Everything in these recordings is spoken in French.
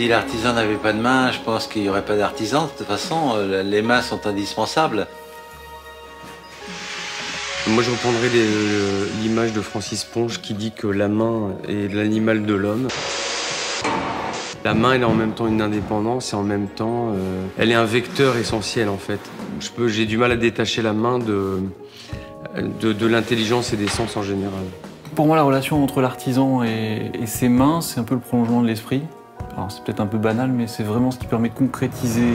Si l'artisan n'avait pas de main, je pense qu'il n'y aurait pas d'artisan. De toute façon, les mains sont indispensables. Moi, je reprendrai l'image de Francis Ponge qui dit que la main est l'animal de l'homme. La main, elle est en même temps une indépendance et en même temps, elle est un vecteur essentiel, en fait. J'ai du mal à détacher la main de l'intelligence et des sens en général. Pour moi, la relation entre l'artisan et ses mains, c'est un peu le prolongement de l'esprit. Alors, c'est peut-être un peu banal, mais c'est vraiment ce qui permet de concrétiser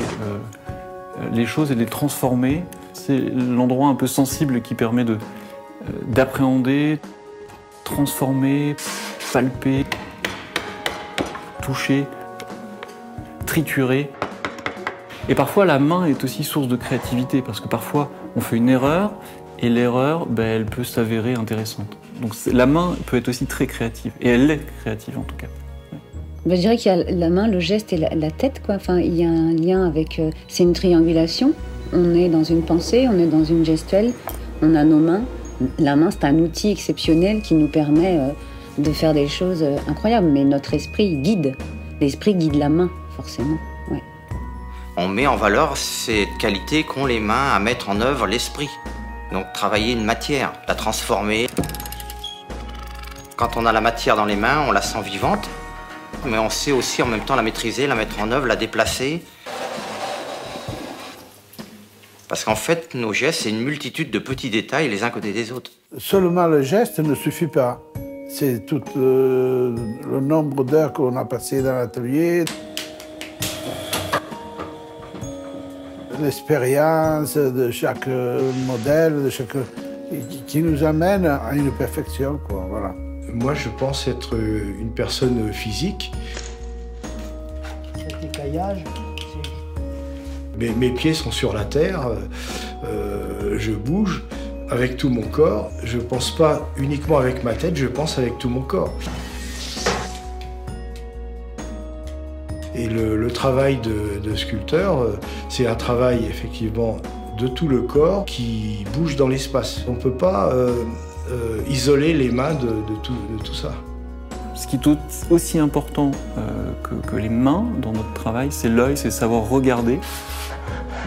les choses et de les transformer. C'est l'endroit un peu sensible qui permet d'appréhender, transformer, palper, toucher, triturer. Et parfois, la main est aussi source de créativité, parce que parfois, on fait une erreur, et l'erreur, elle peut s'avérer intéressante. Donc la main peut être aussi très créative, et elle est créative en tout cas. Je dirais qu'il y a la main, le geste et la tête, quoi. Enfin, il y a un lien avec... c'est une triangulation. On est dans une pensée, on est dans une gestuelle, on a nos mains. La main, c'est un outil exceptionnel qui nous permet de faire des choses incroyables. Mais notre esprit guide. L'esprit guide la main, forcément. Ouais. On met en valeur ces qualités qu'ont les mains à mettre en œuvre l'esprit. Donc travailler une matière, la transformer. Quand on a la matière dans les mains, on la sent vivante. Mais on sait aussi en même temps la maîtriser, la mettre en œuvre, la déplacer. Parce qu'en fait, nos gestes, c'est une multitude de petits détails les uns côté des autres. Seulement le geste ne suffit pas. C'est tout le nombre d'heures qu'on a passé dans l'atelier, l'expérience de chaque modèle, qui nous amène à une perfection, quoi, voilà. Moi, je pense être une personne physique. Cet écaillage, mes pieds sont sur la terre, je bouge avec tout mon corps. Je ne pense pas uniquement avec ma tête, je pense avec tout mon corps. Et le travail de sculpteur, c'est un travail effectivement de tout le corps qui bouge dans l'espace. On ne peut pas isoler les mains de tout ça. Ce qui est aussi important que les mains dans notre travail, c'est l'œil, c'est savoir regarder.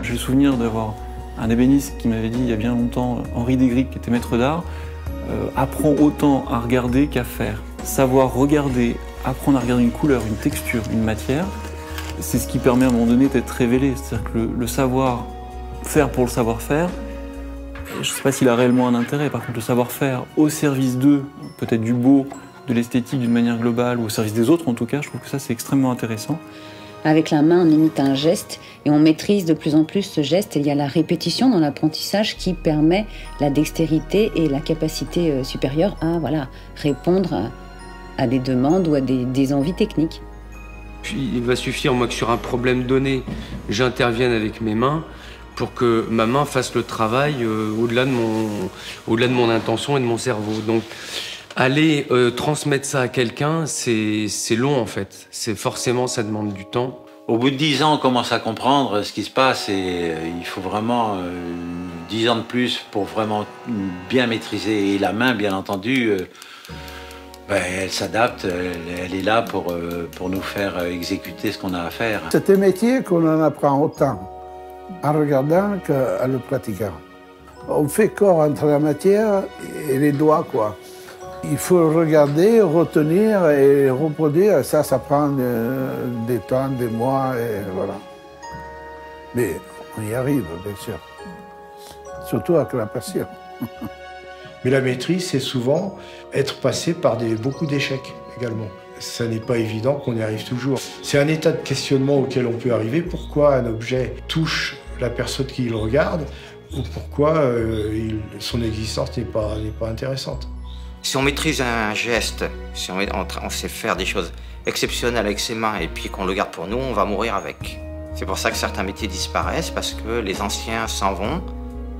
J'ai le souvenir d'avoir un ébéniste qui m'avait dit il y a bien longtemps, Henri Desgrippes, qui était maître d'art, apprend autant à regarder qu'à faire. Savoir regarder, apprendre à regarder une couleur, une texture, une matière, c'est ce qui permet à un moment donné d'être révélé. C'est-à-dire que le savoir-faire pour le savoir-faire, je ne sais pas s'il a réellement un intérêt. Par contre, le savoir-faire au service d'eux, peut-être du beau, de l'esthétique d'une manière globale, ou au service des autres en tout cas, je trouve que ça c'est extrêmement intéressant. Avec la main, on imite un geste et on maîtrise de plus en plus ce geste. Et il y a la répétition dans l'apprentissage qui permet la dextérité et la capacité supérieure à répondre à des demandes ou à des envies techniques. Puis, il va suffire, moi, que sur un problème donné, j'intervienne avec mes mains pour que ma main fasse le travail au-delà de mon intention et de mon cerveau. Donc, aller transmettre ça à quelqu'un, c'est long en fait. Forcément, ça demande du temps. Au bout de 10 ans, on commence à comprendre ce qui se passe et il faut vraiment 10 ans de plus pour vraiment bien maîtriser. Et la main, bien entendu, elle s'adapte, elle est là pour nous faire exécuter ce qu'on a à faire. C'est un métier qu'on en apprend autant en regardant qu'en le pratiquant. On fait corps entre la matière et les doigts, quoi. Il faut regarder, retenir et reproduire. Ça prend des temps, des mois, et voilà. Mais on y arrive, bien sûr. Surtout avec la passion. Mais la maîtrise, c'est souvent être passé par beaucoup d'échecs également. Ça n'est pas évident qu'on y arrive toujours. C'est un état de questionnement auquel on peut arriver. Pourquoi un objet touche la personne qui le regarde ou pourquoi son existence n'est pas intéressante. Si on maîtrise un geste, si on sait faire des choses exceptionnelles avec ses mains et puis qu'on le garde pour nous, on va mourir avec. C'est pour ça que certains métiers disparaissent, parce que les anciens s'en vont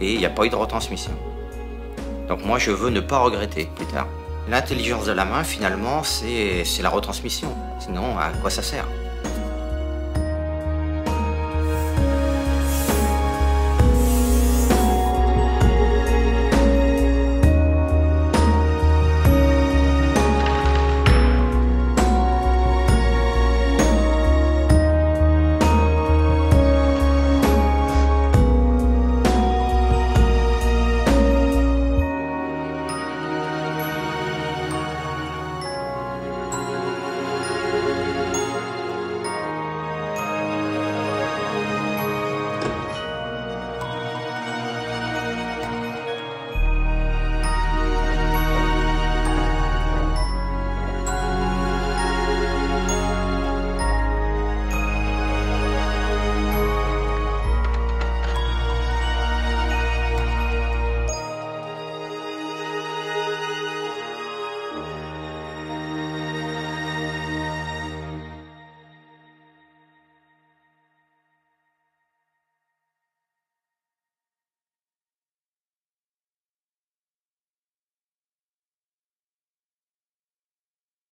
et il n'y a pas eu de retransmission. Donc moi, je veux ne pas regretter plus tard. L'intelligence de la main, finalement, c'est la retransmission. Sinon, à quoi ça sert ?